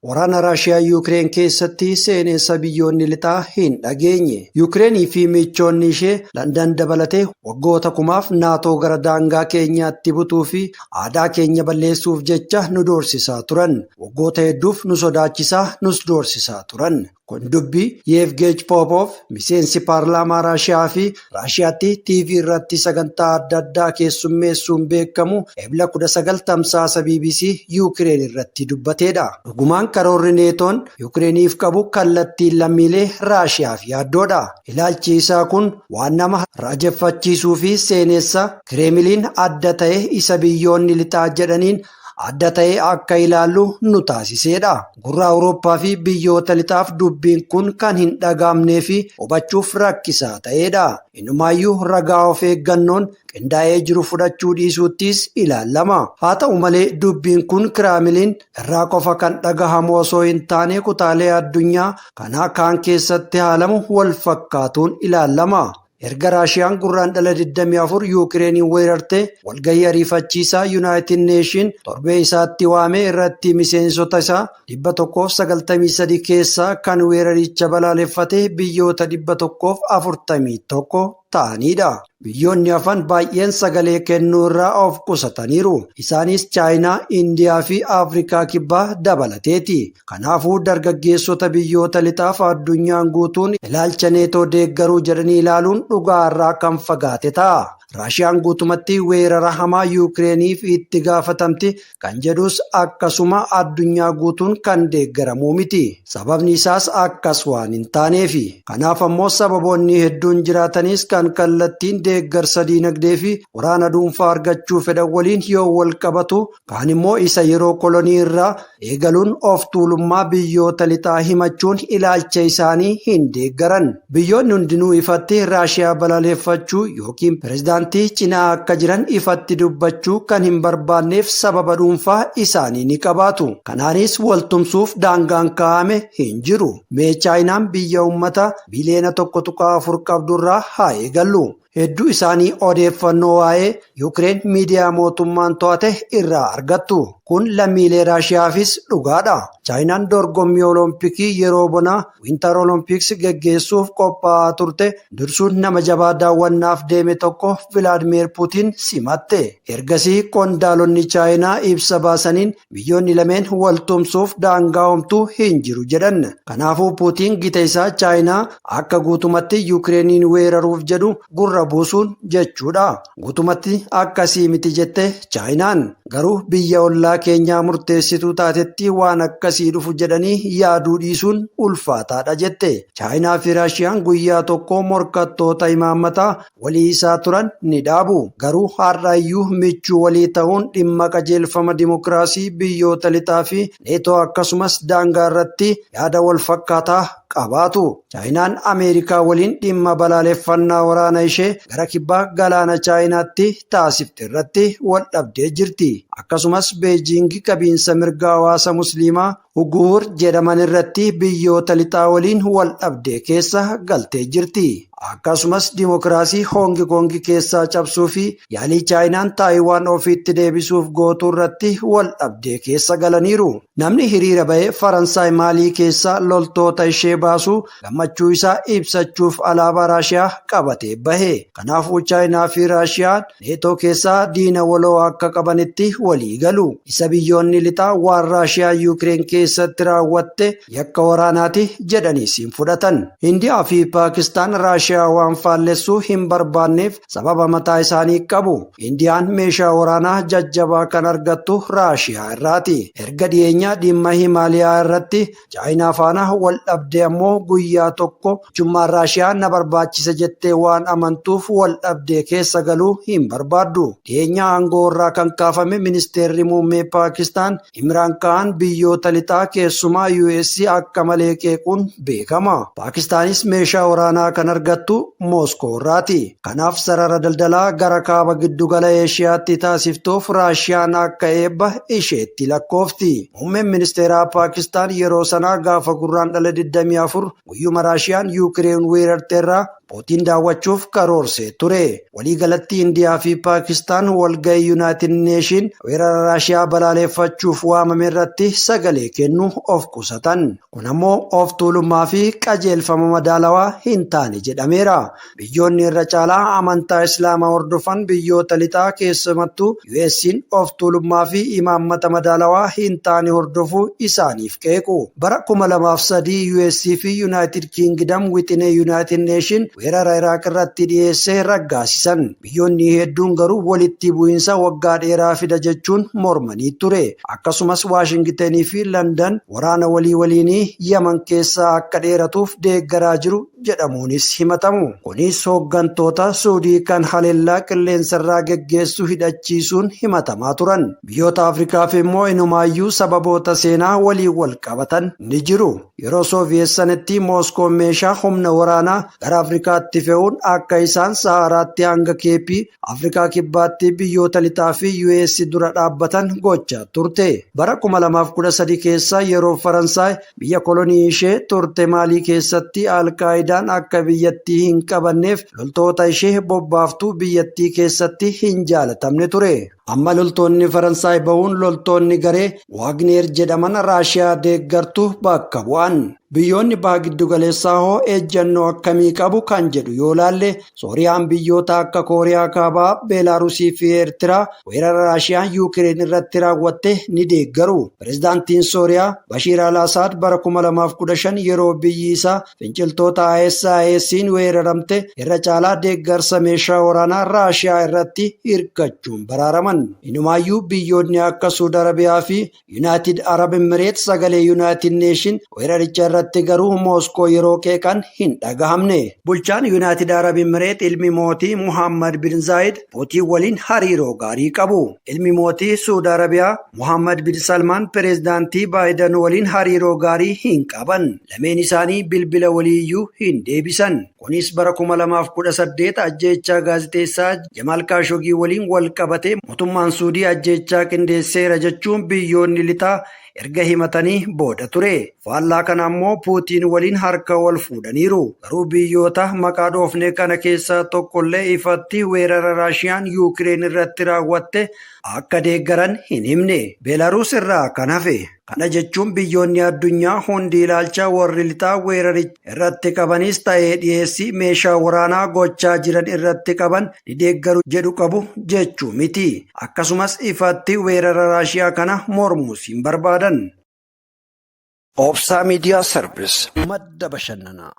waraana Raashiyaa Yuukireen keessatti seenessa biyyoonni lixaa hin dhageenye. Yuukireenii fi michoonni ishee Landan dabalatee waggoota kumaaf naatoo gara daangaa keenyaatti butuu fi aadaa keenya balleessuuf jecha nu doorsisaa turan. Waggoota hedduuf nu sodaachisaa nus doorsisaa turan. Kun dubbii Yevgeeny Popov miseensi paarlaamaa Raashiyaa fi Raashiyaatti TV irratti sagantaa adda addaa keessummeessuun beekamu Ebla 19 tamsaasa BBC Yuukireen irratti dubbateedha. Dhugumaan karoorri neetoon Yuukireeniif qabu kallattiin lammiilee Raashiyaaf yaaddoodha. Ilaalchi isaa kun waan nama raajeffachiisuu fi seenessa Kireemiliin adda ta'e isa biyyoonni lixaa jedhaniin adda ta'e akka ilaallu nu taasiseedha. Gurra Awurooppaa fi biyyoota lixaaf dubbiin kun kan hin dhagaamnee fi hubachuuf rakkisaa ta'eedha. Inumaayyuu ragaa of eeggannoon qindaa'ee jiru fudhachuu dhiisuuttis ilaalama. Haa ta'u malee dubbiin kun Kireemiliin irraa qofa kan dhagahamu osoo hin taane kutaalee addunyaa kanaa kaan keessatti haalamu wal fakkaatuun ilaalama. Erga Raashiyaan gurraandhala 24 Yuukireenin weerarte walgahii ariifachiisaa Yuunaayitid Neeshin torbee isaatti waame irratti miseensota isaa 193 keessaa kan weeraricha balaaleffate biyyoota 141 ta'anidha. Biyyoonni hafan baay'een sagalee kennuu irraa of qusataniiru. Isaanis Chaayinaa, Indiyaa fi Afrikaa kibbaa dabalateeti. Kanaafuu dargaggeessota biyyoota lixaaf addunyaan guutuun ilaalcha neetoo deeggaruu jedhanii ilaaluun dhugaa irraa kan fagaate ta'a. Raashiyaan guutumatti weerara hamaa Yuukireeniif itti gaafatamti kan jedhus akkasuma addunyaa guutuun kan deeggaramu miti. Sababni isaas akkas waan hin taaneefi. Kanaaf ammoo sababoonni hedduun jiraatanis kan kallattiin deeggarsa diinagdee fi waraana dhuunfaa argachuu fedhan waliin yoo wal qabatu kaan immoo isa yeroo kolonii irraa eegaluun of tuulummaa biyyoota lixaa himachuun ilaalcha isaanii hin deeggaran. Biyyoonni hundinuu ifatti Raashiyaa balaaleffachuu yookiin pireezidaantii cinaa akka jiran ifatti dubbachuu kan hin barbaanneef sababa dhuunfaa isaanii ni qabaatu. Kanaanis waltumsuuf daangaan kaa'ame hin jiru. Mee Chaayinaan biyya uummata biliyoona 1.4 qabdurraa haa eegallu. Hedduu isaanii odeeffannoo waa'ee Yuukireen miidiyaa mootummaan to'ate irraa argattu. Kun lammiilee Raashiyaafis dhugaadha. Chaayinaan dorgommii Olompikii yeroo bonaa Winter Olympics geggeessuuf qophaa'aa turte dursuun nama jabaa daawwannaaf deeme tokko Vilaadimeer Puutiin simatte. Ergasii qondaalonni Chaayinaa ibsa baasaniin biyyoonni lameen waltumsuuf daangaa homtuu hin jiru jedhan. Kanaafuu Puutiin gita isaa Chaayinaa akka guutumatti Yuukireeniin weeraruuf jedhu gurra buusuun jechuudha. Guutumatti akkasii miti jette Chaayinaan. Garuu biyya ollaa keenyaa murteessituu taatetti waan akkasii dhufu jedhanii yaaduu dhiisuun ulfaataadha jette. Chaayinaa fi Raashiyaan guyyaa tokko morkattoota imaammataa walii isaa turan ni dhaabu. Garuu har'aayyuu michuu walii ta'uun dhimma qajeelfama dimokiraasii biyyoota lixaa fi neetoo akkasumas daangaa irratti yaada wal fakkaataa qabaatu. Chaayinaan Ameerikaa waliin dhimma balaaleffannaa waraana ishee gara kibbaa galaana Chaayinaatti taasifte irratti wal dhabdee jirti. Akkasumas Beejingi qabiinsa mirga hawaasa musliimaa Uguur jedhaman irratti biyyoota lixaa waliin wal dhabdee keessa galtee jirti. Akkasumas dimokiraasii Hoongi Koongi keessaa cabsuu fi yaalii Chaayinaan Taayiwaan ofiitti deebisuuf gootuu irratti wal dhabdee keessa galaniiru. Namni hiriira bahee Faransaay Maalii keessaa loltoota ishee baasuu gammachuu isaa ibsachuuf alaabaa Raashiyaa qabatee bahe. Kanaafuu Chaayinaa fi Raashiyaan neetoo keessaa diina waloo akka qabanitti walii galu. Isa biyyoonni lixaa waan Raashiyaa Yuukireen keessatti raawwatte yakka waraanaati jedhaniis hin fudhatan. Indiyaa fi Paakistaan Raashiyaa waan faallessuu hin barbaanneef sababa mataa isaanii qabu. Indiyaan meeshaa waraanaa jajjabaa kan argattu Raashiyaa irraati. Erga dhiyeenya dhimma Himaaliyaa irratti Chaayinaa faana wal dhabdee ammoo guyyaa tokko jummaan Raashiyaa na barbaachisa jettee waan amantuuf wal dhabdee keessa galuu hin barbaaddu. Dhiyeenya aangoo irraa kan kaafame ministeerri muummee Paakistaan Imraan Kaan biyyoota lixaa keessumaa US akka malee qeequun beekama. Paakistaanis meeshaa waraanaa kan argattu Mooskoo irraati. Kanaaf sarara daldalaa gara kaaba giddugala Eeshiyaatti taasiftuuf Raashiyaan akka eebba isheetti lakkoofti. Muummeen ministeeraa Paakistaan yeroo sanaa gaafa gurraandhala 24 guyyuma Raashiyaan Yuukireen weerarteerraa Puutiin daawwachuuf karoorsee ture. Waliigalatti Indiyaa fi Paakistaan walgahii Yuunaayitid Neeshin weerara Raashiyaa balaaleffachuuf waamame irratti sagalee kennuu of qusatan. Kun ammoo of tuulummaa fi qajeelfama madaalawaa hin taane jedhameera. Biyyoonni irra caalaa amantaa Islaamaa hordofan biyyoota lixaa keessumattuu US'n of tuulummaa fi imaammata madaalawaa hin taane hordofuu isaaniif qeequ. Bara 2003 US fi United Kingdom wixinee United Nation weerara Iraaq irratti dhiyeessee raggaasisan. Biyyoonni hedduun garuu walitti bu'iinsa waggaa dheeraa fida jechuun mormanii ture. Akkasumas Waashingitanii fi London waraana waliinii Yaman keessaa akka dheeratuuf deeggaraa jiru jedhamuunis himatamu. Kunis hooggantoota Suudii kan haleellaa qilleensarraa geggeessu hidhachiisuun himatamaa turan. Biyyoota Afrikaaf immoo inumaayyuu sababoota seenaa waliin wal qabatan ni jiru. Yeroo Sooviyetsanitti Mooskoon meeshaa humna waraanaa gara Afrikaatti fe'uun akka isaan Saharaatti hanga Keepii Afrikaa kibbaatti biyyoota lixaa fi US dura dhaabbatan gochaa turte. Bara 2013 keessa yeroo Faransaay biyya kolonii ishee turte Maalii keessatti Alkaayidaan akka biyyattii hin qabanneef loltoota ishee bobbaaftuu biyyattii keessatti hin jaalatamne ture. Amma loltoonni Faransaay bahuun loltoonni garee Waagneer jedhaman Raashiyaa deeggartu bakka bu'an. Biyyoonni baha giddu galeessaa hoo ejjennoo akkamii qabu kan jedhu yoo laalle Sooriyaan biyyoota akka Kooriyaa Kaabaa, Beelaarusii fi Eertiraa weerara Raashiyaan Yuukireen irratti raawwatte ni deeggaru. Pireezidaantiin Sooriyaa Bashiir al-Asaad bara 2015 yeroo biyyi isaa finciltoota ISIS'n weeraramte irra caalaa deeggarsa meeshaa waraanaa Raashiyaa irratti hirkachuun baraaraman. Inumaayyuu biyyoonni akka Suud Arabiyaa fi Yuunaayitid Arab Emireets sagalee Yuunaayitid Neeshin weeraricha irratti garuu Mooskoo yeroo qeeqan hin dhagahamne. Bulchaan Yuunaayitid Arab Emireet ilmi mootii Muhammad bin Zaayid Puutiin waliin hariiroo gaarii qabu. Ilmi mootii Suud Arabiyaa Muhammad bin Salmaan pireezidaantii Baayiden waliin hariiroo gaarii hin qaban. Lameen isaanii bilbila waliiyyuu hin deebisan. Kunis bara 2018 ajjeechaa gaazexeessaa Jamaal Kaashogii waliin wal qabate mootummaan Suudii ajjeechaa qindeesseera jechuun biyyoonni lixaa erga himatanii booda ture. Faallaa kana ammoo Puutiin waliin harka wal fuudhaniiru. Garuu biyyoota maqaa dhoofne kana keessaa tokkollee ifatti weerara Raashiyaan Yuukireen irratti raawwatte akka deeggaran hin himne. Beelaaruus irraa kan hafe. Kana jechuun biyyoonni addunyaa hundi ilaalcha warri lixaa weeraricha irratti qabanis ta'ee dhiyeessii meeshaa waraanaa gochaa jiran irratti qaban ni deeggaru jedhu qabu jechuu miti. Akkasumas ifatti weerara Raashiyaa kana mormuus hin barbaadan. Obsaa Miidiyaa Sarvis madda bashannanaa.